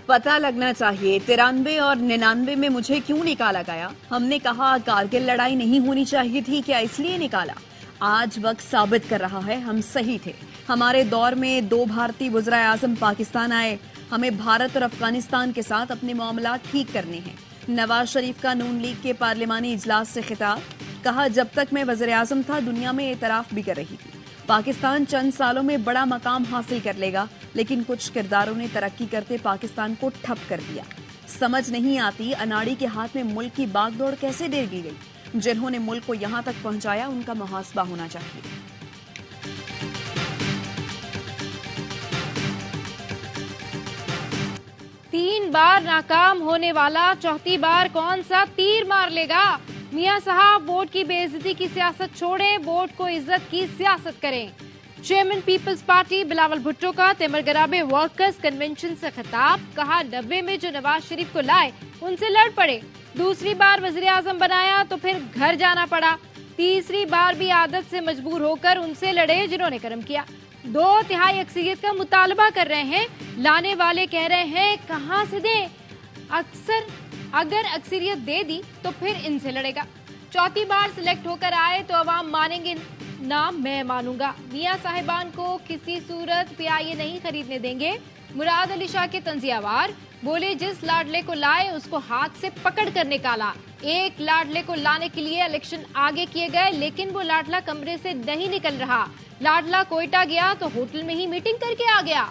पता लगना चाहिए 93 और 99 में मुझे क्यों निकाला गया। हमने कहा कारगिल लड़ाई नहीं होनी चाहिए थी, क्या इसलिए निकाला? आज वक्त साबित कर रहा है हम सही थे। हमारे दौर में 2 भारतीय वज़ीर आज़म पाकिस्तान आए। हमें भारत और अफगानिस्तान के साथ अपने मामला ठीक करने हैं। नवाज शरीफ का नून लीग के पार्लिमानी इजलास से खिताब। कहा जब तक मैं वज़ीर आज़म था दुनिया में एतराफ भी कर रही थी। पाकिस्तान चंद सालों में बड़ा मकाम हासिल कर लेगा, लेकिन कुछ किरदारों ने तरक्की करते पाकिस्तान को ठप कर दिया। समझ नहीं आती अनाड़ी के हाथ में मुल्क की बागडोर कैसे दे दी गई। जिन्होंने मुल्क को यहां तक पहुंचाया उनका मुहासबा होना चाहिए। तीन बार नाकाम होने वाला चौथी बार कौन सा तीर मार लेगा? मियां साहब वोट की बेइज्जती की सियासत छोड़ें, वोट को इज्जत की सियासत करें। चेयरमैन पीपल्स पार्टी बिलावल भुट्टो का तेमरगराबे वर्कर्स कन्वेंशन से खिताब। कहा 90 में जो नवाज शरीफ को लाए उनसे लड़ पड़े, दूसरी बार वजीर आजम बनाया तो फिर घर जाना पड़ा, तीसरी बार भी आदत से मजबूर होकर उनसे लड़े जिन्होंने कर्म किया। 2/3 अक्सरियत का मुतालबा कर रहे हैं, लाने वाले कह रहे हैं कहां से दें। अगर अक्सरियत दे दी तो फिर इनसे लड़ेगा। चौथी बार सिलेक्ट होकर आए तो अवाम मानेंगे ना, मैं मानूंगा। मियां साहिबान को किसी सूरत PIA नहीं खरीदने देंगे। मुराद अली शाह के तंजियावार बोले जिस लाडले को लाए उसको हाथ से पकड़ कर निकाला। एक लाडले को लाने के लिए इलेक्शन आगे किए गए, लेकिन वो लाडला कमरे से नहीं निकल रहा। लाडला कोयटा गया तो होटल में ही मीटिंग करके आ गया।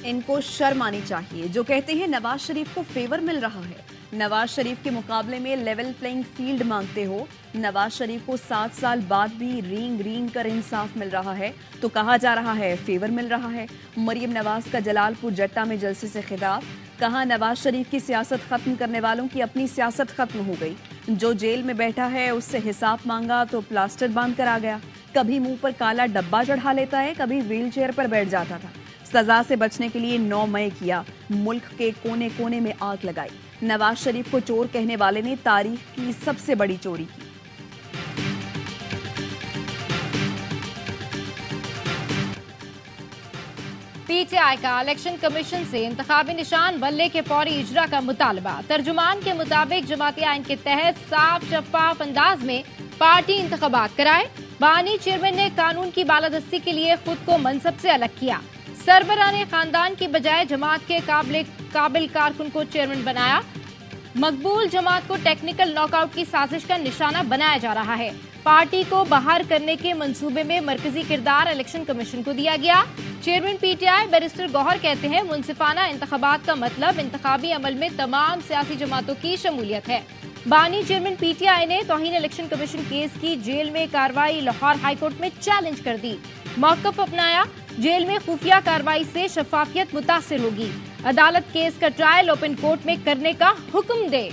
इनको शर्म आनी चाहिए जो कहते हैं नवाज शरीफ को फेवर मिल रहा है। नवाज शरीफ के मुकाबले में लेवल प्लेइंग फील्ड मांगते हो। नवाज शरीफ को 7 साल बाद भी रींग कर इंसाफ मिल रहा है तो कहा जा रहा है फेवर मिल रहा है। मरियम नवाज का जलालपुर जट्टा में जलसे से खिताब। कहा नवाज शरीफ की सियासत खत्म करने वालों की अपनी सियासत खत्म हो गई। जो जेल में बैठा है उससे हिसाब मांगा तो प्लास्टर बांध कर आ गया। कभी मुंह पर काला डब्बा चढ़ा लेता है, कभी व्हील चेयर पर बैठ जाता था। सजा से बचने के लिए 9 मई किया, मुल्क के कोने कोने में आग लगाई। नवाज शरीफ को चोर कहने वाले ने तारीख की सबसे बड़ी चोरी की। PTI का इलेक्शन कमीशन से इंतखाबी निशान बल्ले के फौरी इजरा का मुतालबा। तर्जुमान के मुताबिक जमाती आइन के तहत साफ शफाफ अंदाज में पार्टी इंतखाबात कराए। बानी चेयरमैन ने कानून की बालादस्ती के लिए खुद को मनसब से अलग किया। सरबराह ने खानदान की बजाय जमात के काबिल कारकुन को चेयरमैन बनाया। मकबूल जमात को टेक्निकल नॉकआउट की साजिश का निशाना बनाया जा रहा है। पार्टी को बाहर करने के मंसूबे में मरकजी किरदार इलेक्शन कमीशन को दिया गया। चेयरमैन PTI बैरिस्टर गौहर कहते हैं मुनसिफाना इंतखाबात का मतलब इंतखाबी अमल में तमाम सियासी जमातों की शमूलियत है। बानी चेयरमैन PTI ने तौहीन इलेक्शन कमीशन केस की जेल में कार्रवाई लाहौर हाईकोर्ट में चैलेंज कर दी। मौक़िफ़ अपनाया, जेल में खुफिया कार्रवाई से शफाफियत मुतासिर होगी। अदालत केस का ट्रायल ओपन कोर्ट में करने का हुक्म दे।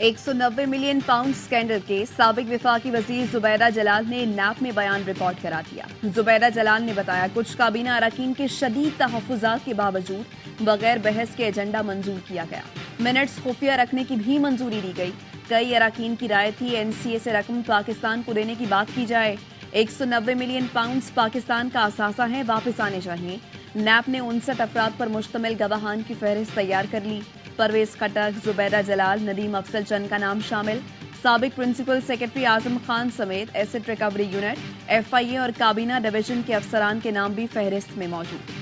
190 मिलियन पाउंड स्कैंडल के साबिक वफाकी वजीर जुबैदा जलाल ने नैप में बयान रिकॉर्ड करा दिया। जुबैदा जलाल ने बताया कुछ काबीना अरकान के शदीद तहफ़्फ़ुज़ात के बावजूद बगैर बहस के एजेंडा मंजूर किया गया। मिनट्स खुफिया रखने की भी मंजूरी दी गई। कई अरकान की राय थी NCA से रकम पाकिस्तान को देने की बात की जाए। 190 मिलियन पाउंड पाकिस्तान का असासा है, वापस आने चाहिए। नैप ने 59 अफराद पर मुश्तमिल गवाहान की फहरिस्त तैयार कर ली। परवेज खटक, जुबैदा जलाल, नदीम अफजल चंद का नाम शामिल। साबिक प्रिंसिपल सेक्रेटरी आजम खान समेत एसेट रिकवरी यूनिट, FIA और काबीना डिवीजन के अफसरान के नाम भी फहरिस्त में मौजूद।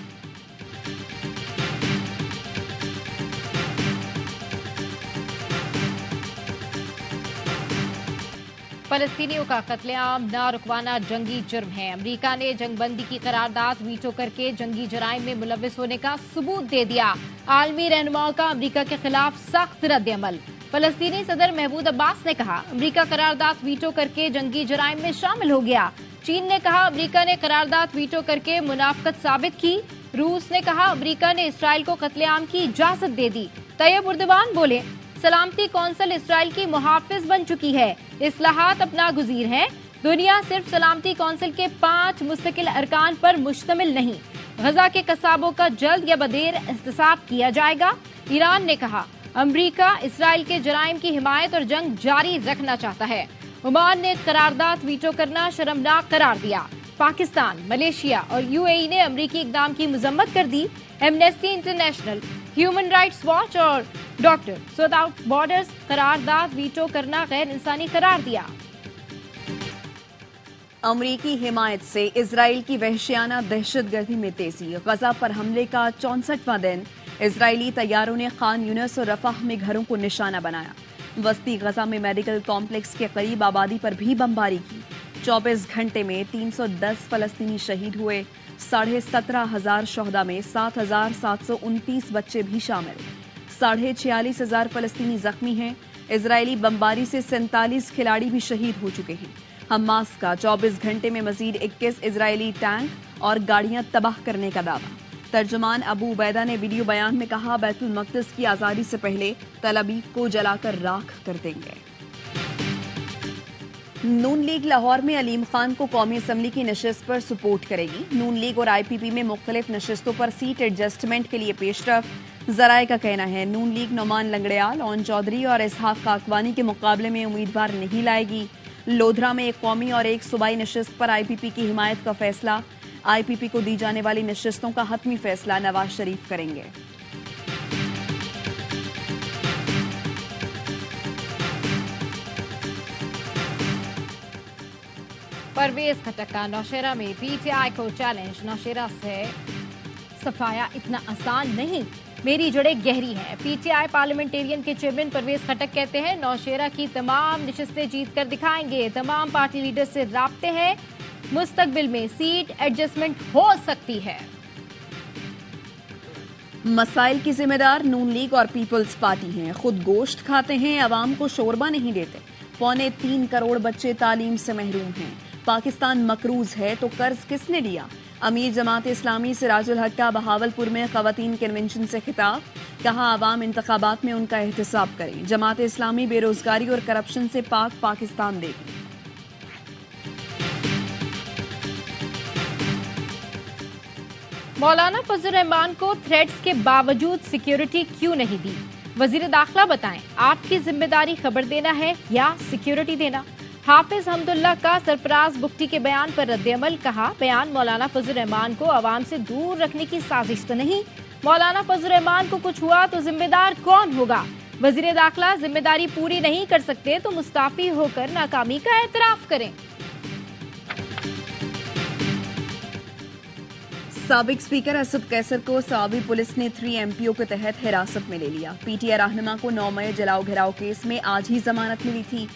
फलस्तीनियों का कत्लेआम ना रुकवाना जंगी जुर्म है। अमेरिका ने जंगबंदी की करारदाद वीटो करके जंगी जराइम में मुलविस होने का सबूत दे दिया। आलमी रहनुमाओं का अमेरिका के खिलाफ सख्त रद्द-ए-अमल। फलस्तीनी सदर महमूद अब्बास ने कहा अमेरिका करारदाद वीटो करके जंगी जराइम में शामिल हो गया। चीन ने कहा अमेरिका ने करारदाद वीटो करके मुनाफकत साबित की। रूस ने कहा अमेरिका ने इसराइल को कत्लेआम की इजाजत दे दी। तैयब उर्दवान बोले सलामती कौंसिल इसराइल की मुहाफिज बन चुकी है, इस्लाहात अपना गुजीर है। दुनिया सिर्फ सलामती कौंसिल के 5 मुस्तकिल अरकान पर मुश्तमिल नहीं। गजा के कसाबों का जल्द या बदेर एहतसाब किया जाएगा। ईरान ने कहा अमेरिका इसराइल के जराइम की हिमायत और जंग जारी रखना चाहता है। ओमान ने करारदाद वीटो करना शर्मनाक करार दिया। पाकिस्तान, मलेशिया और यूएई ने अमेरिकी इकदाम की मजम्मत कर दी। Amnesty International, Human Rights Watch और डॉक्टर्स विदाउट बॉर्डर्स करारदाद वीटो करना गैर इंसानी करार दिया। अमरीकी हिमायत से इजराइल की वहशियाना दहशतगर्दी में तेजी। गजा पर हमले का 64वां दिन। इजरायली तैयारों ने खान यूनिस और रफाह में घरों को निशाना बनाया। वस्ती गजा में मेडिकल कॉम्प्लेक्स के करीब आबादी पर भी बमबारी की। 24 घंटे में 310 फलस्तीनी शहीद हुए। 17,500 शोहदा में 7,729 बच्चे भी शामिल। 46,500 फलस्तीनी जख्मी हैं। इजरायली बमबारी से 47 खिलाड़ी भी शहीद हो चुके हैं। हमास का 24 घंटे में मजीद 21 इजरायली टैंक और गाड़ियां तबाह करने का दावा। तर्जुमान अबू उबैदा ने वीडियो बयान में कहा, बैतुल मक़दिस की आजादी से पहले तल अबीब को जलाकर राख कर देंगे। नून लीग लाहौर में अलीम खान को कौमी असम्बली की नशिस्त पर सपोर्ट करेगी। नून लीग और IPP में मुख्तलिफ नशिस्तों पर सीट एडजस्टमेंट के लिए पेशरफ। जराये का कहना है नून लीग नोमान लंगड़ियाल, ओन चौधरी और इसहाक काकवानी के मुकाबले में उम्मीदवार नहीं लाएगी। लोधरा में एक कौमी और एक सूबाई नशिस्त पर IPP की हिमायत का फैसला। IPP को दी जाने वाली नशिस्तों का हतमी फैसला नवाज शरीफ करेंगे। परवेज खटक का नौशेरा में PTI को चैलेंज। नौशेरा से सफाया इतना आसान नहीं, मेरी जड़ें गहरी हैं। PTI पार्लियामेंटेरियन के चेयरमैन परवेज खटक कहते हैं नौशेरा की तमाम नशिस्तें जीत कर दिखाएंगे। तमाम पार्टी लीडर से राब्ते हैं, मुस्तकबिल में सीट एडजस्टमेंट हो सकती है। मसाइल की जिम्मेदार नून लीग और पीपल्स पार्टी हैं। खुद गोश्त खाते हैं, अवाम को शोरबा नहीं देते। 3.25 करोड़ बच्चे तालीम से महरूम हैं। पाकिस्तान मकरूज है तो कर्ज किसने लिया? अमीर जमात इस्लामी सिराजुल हक का बहावलपुर में खवातीन कन्वेंशन से खिताब। कहा, आवाम इंतखाबात में उनका एहतसाब करें। जमात इस्लामी बेरोजगारी और करप्शन से पाक पाकिस्तान देगी। मौलाना फजल रहमान को थ्रेट्स के बावजूद सिक्योरिटी क्यों नहीं दी? वजीर दाखिला बताएं, आपकी जिम्मेदारी खबर देना है या सिक्योरिटी देना? हाफिज हमदुल्ला का सरफराज बुख्ती के बयान पर रद्द-ए-अमल। कहा, बयान मौलाना फजल रहमान को आवाम से दूर रखने की साजिश तो नहीं। मौलाना फजल रहमान को कुछ हुआ तो जिम्मेदार कौन होगा? वजीर दाखिला जिम्मेदारी पूरी नहीं कर सकते तो मुस्ताफी होकर नाकामी का एतराफ करें। साबिक स्पीकर असद कैसर को सवाबी पुलिस ने 3 MPO के तहत हिरासत में ले लिया। PTI रहनुमा को 9 मई जलाओ घिराव केस में आज ही जमानत मिली थी।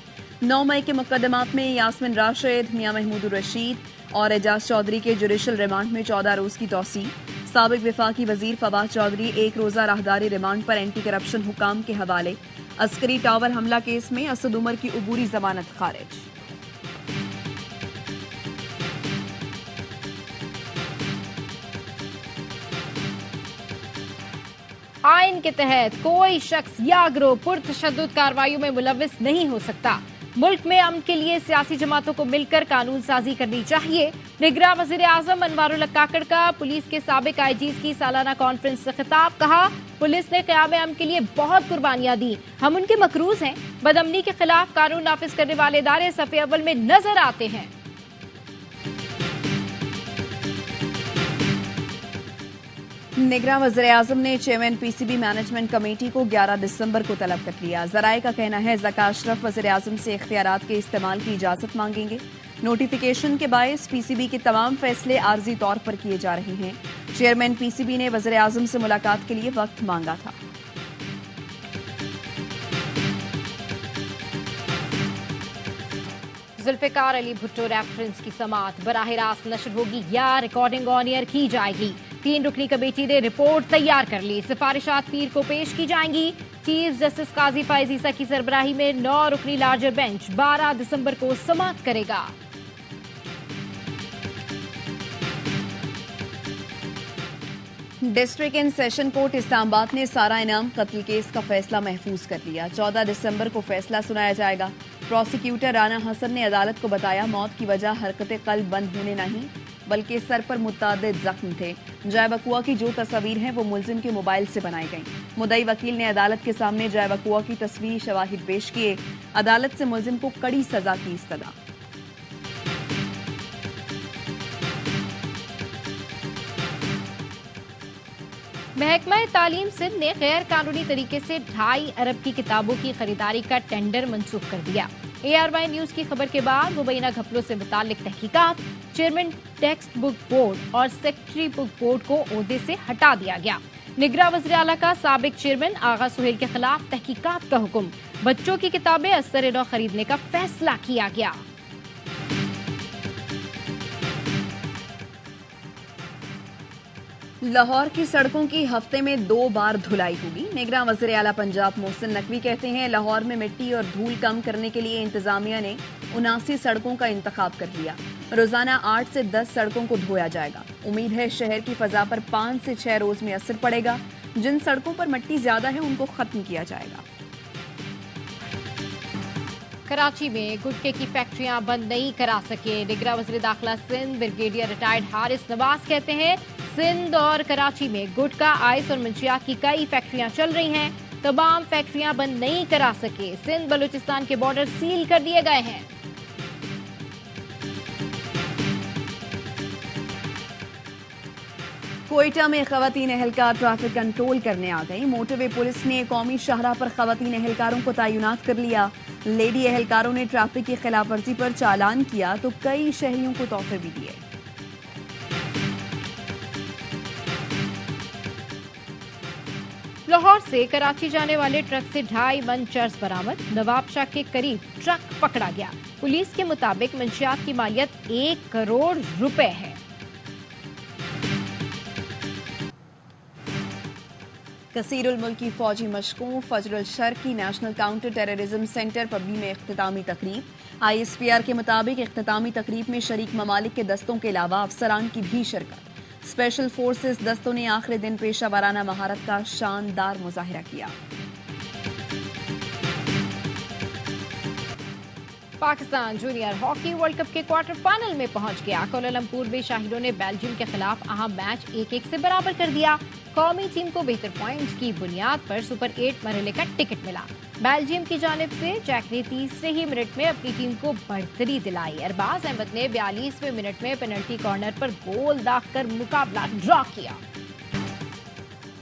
9 मई के मुकदमात में यास्मिन राशिद, मियां महमूद रशीद और एजाज चौधरी के जुडिशल रिमांड में 14 रोज की तौसीह। साबिक वफाकी वजीर फवाद चौधरी 1 रोजा राहदारी रिमांड पर एंटी करप्शन हुकाम के हवाले। अस्करी टावर हमला केस में असद उमर की उबूरी जमानत खारिज। आइन के तहत कोई शख्स या गिरोह पुरतशद्दुद कार्रवाइयों में मुलव्विस नहीं हो सकता। मुल्क में अमन के लिए सियासी जमातों को मिलकर कानून साजी करनी चाहिए। निगरान वजीर आजम अनवारुल हक काकड़ का पुलिस के साबिक IGs की सालाना कॉन्फ्रेंस से खिताब। कहा, पुलिस ने क़याम अमन के लिए बहुत कुर्बानियां दी, हम उनके मकरूज हैं। बदअमनी के खिलाफ कानून नाफिज करने वाले इदारे सफ़े अव्वल में नजर आते हैं। निगरान वज़ीर आज़म ने चेयरमैन PCB मैनेजमेंट कमेटी को 11 दिसंबर को तलब कर लिया। जराये का कहना है ज़का अशरफ वज़ीर आज़म से इख्तियारात के इस्तेमाल की इजाजत मांगेंगे। नोटिफिकेशन के बायस PCB के तमाम फैसले आर्जी तौर पर किए जा रहे हैं। चेयरमैन PCB ने वज़ीर आज़म से मुलाकात के लिए वक्त मांगा था। जुल्फ़िकार अली भुट्टो रेफरेंस की समाअत बराह रास्त नशर होगी या रिकॉर्डिंग ऑन एयर की जाएगी? 3 रुकनी कमेटी ने रिपोर्ट तैयार कर ली। सिफारिशात पीर को पेश की जाएंगी। चीफ जस्टिस काजी फाइज ईसा की सरबराही में 9 रुकनी लार्जर बेंच 12 दिसंबर को समाअत करेगा। District and session court Islamabad ने सारा इनाम कत्ल केस का फैसला महफूज कर लिया। 14 दिसंबर को फैसला सुनाया जाएगा। प्रोसिक्यूटर राना हसन ने अदालत को बताया, मौत की वजह हरकत कल्ब बंद होने नहीं बल्कि सर पर मुतअद्दिद जख्म थे। जय बकुआ की जो तस्वीर हैं वो मुलजिम के मोबाइल से बनाई गई। मुद्दई वकील ने अदालत के सामने जय बकुआ की तस्वीरी शवाहिद पेश किए। अदालत से मुलजिम को कड़ी सजा की इस्तदा। महकमा तालीम सिंध ने गैर कानूनी तरीके से 2.5 अरब की किताबों की खरीदारी का टेंडर मंसूख कर दिया। ARY न्यूज की खबर के बाद मुबैना घपलों से मुताल्लिक तहकीकात, चेयरमैन टेक्स्ट बुक बोर्ड और सेक्रेटरी बुक बोर्ड को ओहदे से हटा दिया गया। निगरां वज़ीर आला का साबिक चेयरमैन आगा सुहेल के खिलाफ तहकीकात का हुक्म। बच्चों की किताबें असर-ए-नौ खरीदने का फैसला किया गया। लाहौर की सड़कों की हफ्ते में 2 बार धुलाई होगी। निगरां वज़ीर आला पंजाब मोहसिन नकवी कहते हैं, लाहौर में मिट्टी और धूल कम करने के लिए इंतजामिया ने 79 सड़कों का इंतखाब कर लिया। रोजाना 8 से 10 सड़कों को धोया जाएगा। उम्मीद है शहर की फजा पर 5 से 6 रोज में असर पड़ेगा। जिन सड़कों पर मिट्टी ज्यादा है उनको खत्म किया जाएगा। कराची में गुटखे की फैक्ट्रियां बंद नहीं करा सके। निगरां वज़ीर दाखिला सिंध ब्रिगेडियर रिटायर्ड हारिस नवाज कहते हैं, सिंध और कराची में गुटखा, आइस और मंशियात की कई फैक्ट्रियां चल रही हैं। तमाम फैक्ट्रियां बंद नहीं करा सके। सिंध बलूचिस्तान के बॉर्डर सील कर दिए गए हैं। कोयटा में खवातीन एहलकार ट्रैफिक कंट्रोल करने आ गई। मोटरवे पुलिस ने कौमी शाहराह पर खवातीन एहलकारों को तैनात कर लिया। लेडी एहलकारों ने ट्रैफिक की खिलाफवर्जी पर चालान किया तो कई शहरियों को तोहफे भी दिए। लाहौर से कराची जाने वाले ट्रक से 2.5 मन चर्स बरामद। नवाबशाह के करीब ट्रक पकड़ा गया। पुलिस के मुताबिक मंशियात की मालियत 1 करोड़ रुपए है। कसीरुल मुल्की फौजी मशकों फजरुल शर्की नेशनल काउंटर टेररिज्म सेंटर पबनी में इख्तितामी तकरीब। ISPR के मुताबिक इख्तितामी तकरीब में शरीक ममालिक के दस्तों के अलावा अफसरान की भी शिरकत। स्पेशल फोर्सेस दस्तों ने आखिरी दिन पेशा वाराना महारत का शानदार मुजाहिरा किया। Pakistan junior hockey world cup के क्वार्टर फाइनल में पहुंच गया। कोलालमपुर में शाहिदों ने बेल्जियम के खिलाफ अहम मैच 1-1 से बराबर कर दिया। कौमी टीम को बेहतर पॉइंट्स की बुनियाद पर सुपर 8 मरहले का टिकट मिला। बेल्जियम की जानिब से जैक ने तीसरे ही मिनट में अपनी टीम को बढ़तरी दिलाई। अरबाज अहमद ने 42वें मिनट में पेनल्टी कॉर्नर पर गोल दागकर मुकाबला ड्रॉ किया।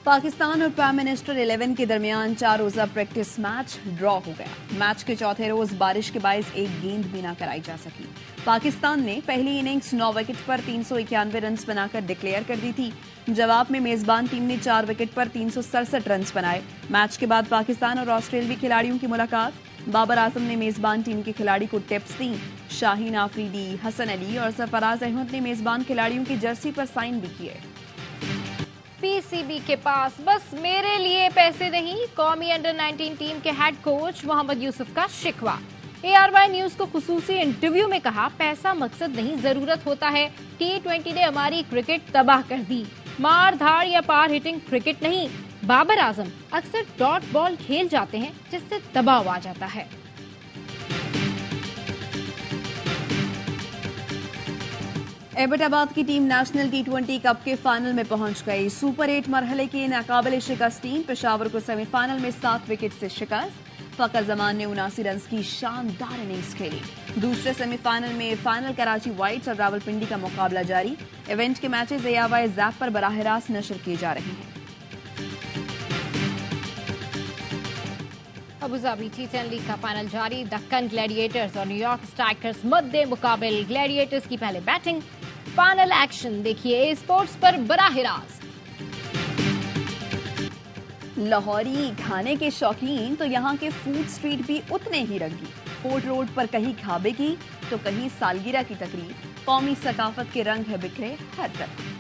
पाकिस्तान और प्राइम मिनिस्टर 11 के दरमियान 4 रोजा प्रैक्टिस मैच ड्रॉ हो गया। मैच के चौथे रोज बारिश के बायस एक गेंद भी न कराई जा सकी। पाकिस्तान ने पहली इनिंग्स 9 विकेट पर 391 रन बनाकर डिक्लेयर कर दी थी। जवाब में मेजबान टीम ने 4 विकेट पर 367 रन बनाए। मैच के बाद पाकिस्तान और ऑस्ट्रेलियाई खिलाड़ियों की मुलाकात। बाबर आजम ने मेजबान टीम के खिलाड़ी को टिप्स दी। शाहीन आफरीदी, हसन अली और सरफराज अहमद ने मेजबान खिलाड़ियों की जर्सी पर साइन भी किए। PCB के पास बस मेरे लिए पैसे नहीं, कौमी अंडर 19 टीम के हेड कोच मोहम्मद यूसुफ का शिकवा। ARY न्यूज को खुसूसी इंटरव्यू में कहा, पैसा मकसद नहीं, जरूरत होता है। T20 ने हमारी क्रिकेट तबाह कर दी। मार धाड़ या पार हिटिंग क्रिकेट नहीं। बाबर आजम अक्सर डॉट बॉल खेल जाते हैं जिससे दबाव आ जाता है। एबटाबाद की टीम नेशनल T20 कप के फाइनल में पहुंच गई। सुपर 8 मरहले की नाकाबिल शिकस्त टीम पेशावर को सेमीफाइनल में 7 विकेट से शिकस्त। फकर जमान ने 79 रन की शानदार इनिंग्स खेली। दूसरे सेमीफाइनल में फाइनल कराची वाइट्स और रावलपिंडी का मुकाबला जारी। इवेंट के मैचेस ARY ज़ैप पर बराह रास्त नशर किए जा रहे हैं। अबुधाबी T10 लीग का फाइनल जारी। दक्कन ग्लैडिएटर्स और न्यूयॉर्क स्ट्राइकर्स मद्दे मुकाबिल। ग्लैडिएटर्स की पहले बैटिंग। फाइनल एक्शन देखिए स्पोर्ट्स पर बराह रास्त। लाहौरी खाने के शौकीन तो यहाँ के फूड स्ट्रीट भी उतने ही रंगी। फोर्ट रोड पर कहीं खाबे की तो कहीं सालगिरह की तकरीब। कौमी सकाफत के रंग है बिखरे हर तरफ।